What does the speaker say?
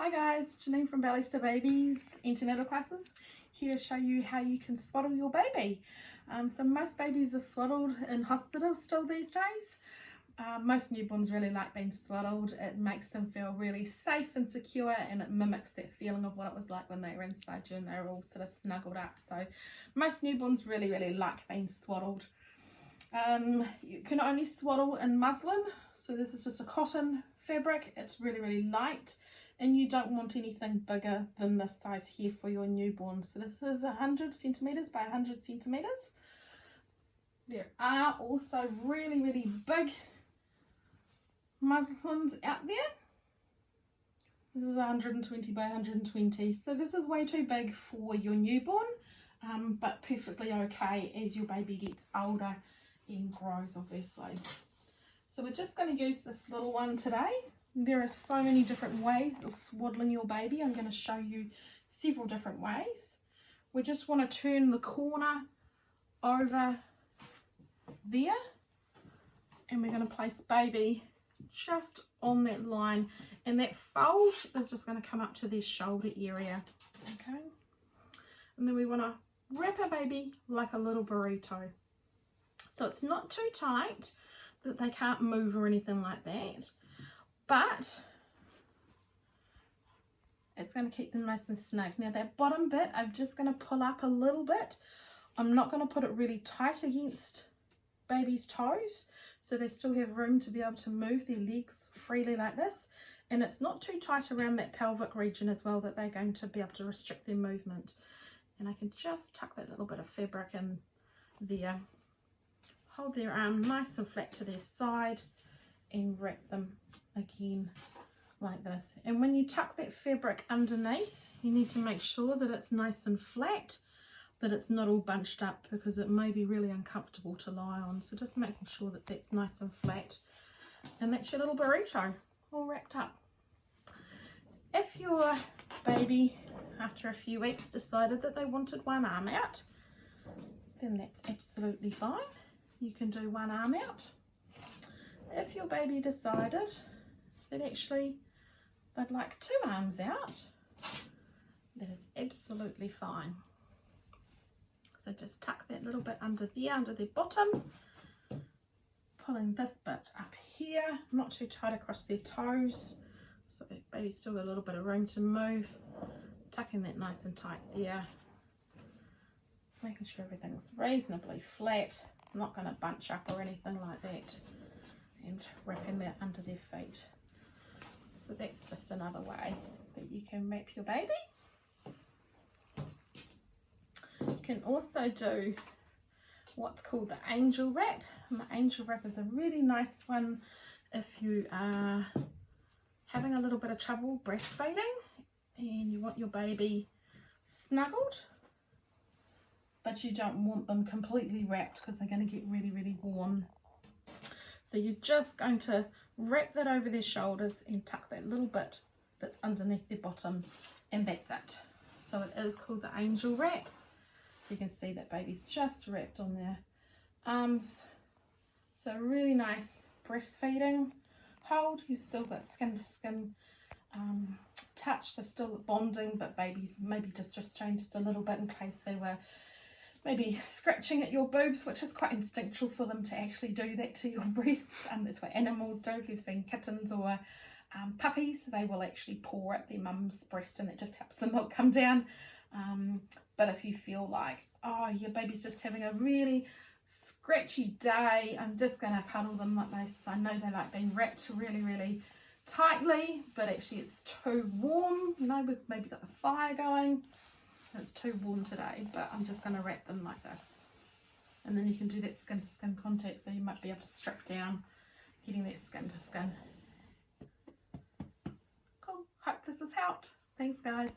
Hi guys, Janine from Bellies to Babies Antenatal classes, here to show you how you can swaddle your baby. So most babies are swaddled in hospital still these days. Most newborns really like being swaddled. It makes them feel really safe and secure, and it mimics that feeling of what it was like when they were inside you and they were all sort of snuggled up. So most newborns really like being swaddled. You can only swaddle in muslin, so this is just a cotton fabric. It's really light, and you don't want anything bigger than this size here for your newborn. So this is 100 centimeters by 100 centimeters. There are also really big muslins out there. This is 120 by 120, so this is way too big for your newborn, but perfectly okay as your baby gets older and grows, obviously. So we're just going to use this little one today. There are so many different ways of swaddling your baby. I'm going to show you several different ways. We just want to turn the corner over there, and we're going to place baby just on that line, and that fold is just going to come up to their shoulder area. Okay, and then we want to wrap our baby like a little burrito, so it's not too tight that they can't move or anything like that, but it's going to keep them nice and snug. Now that bottom bit I'm just going to pull up a little bit. I'm not going to put it really tight against baby's toes, so they still have room to be able to move their legs freely like this, and it's not too tight around that pelvic region as well that they're going to be able to restrict their movement. And I can just tuck that little bit of fabric in there, hold their arm nice and flat to their side, and wrap them again like this. And when you tuck that fabric underneath, you need to make sure that it's nice and flat, that it's not all bunched up, because it may be really uncomfortable to lie on. So just making sure that that's nice and flat, and that's your little burrito all wrapped up. If your baby after a few weeks decided that they wanted one arm out, then that's absolutely fine. You can do one arm out. If your baby decided that actually they'd like two arms out, that is absolutely fine. So just tuck that little bit under there, under their bottom, pulling this bit up here, not too tight across their toes, so the baby's still got a little bit of room to move, tucking that nice and tight there, making sure everything's reasonably flat, it's not going to bunch up or anything like that, and wrapping that under their feet. So that's just another way that you can wrap your baby. You can also do what's called the angel wrap, and the angel wrap is a really nice one if you are having a little bit of trouble breastfeeding and you want your baby snuggled, but you don't want them completely wrapped because they're going to get really warm. So you're just going to wrap that over their shoulders and tuck that little bit that's underneath their bottom, and that's it. So it is called the angel wrap. So you can see that baby's just wrapped on their arms. So really nice breastfeeding hold. You've still got skin to skin touch, so still bonding, but baby's maybe just restrained just a little bit in case they were maybe scratching at your boobs, which is quite instinctual for them to actually do that to your breasts. That's what animals do. If you've seen kittens or puppies, they will actually paw at their mum's breast, and it just helps the milk come down. But if you feel like, oh, your baby's just having a really scratchy day, I'm just going to cuddle them like this. I know they like being wrapped really tightly, but actually it's too warm. You know, we've maybe got the fire going. It's too warm today, but I'm just going to wrap them like this. And then you can do that skin to skin contact, so you might be able to strip down, getting that skin to skin. Cool. Hope this has helped. Thanks, guys.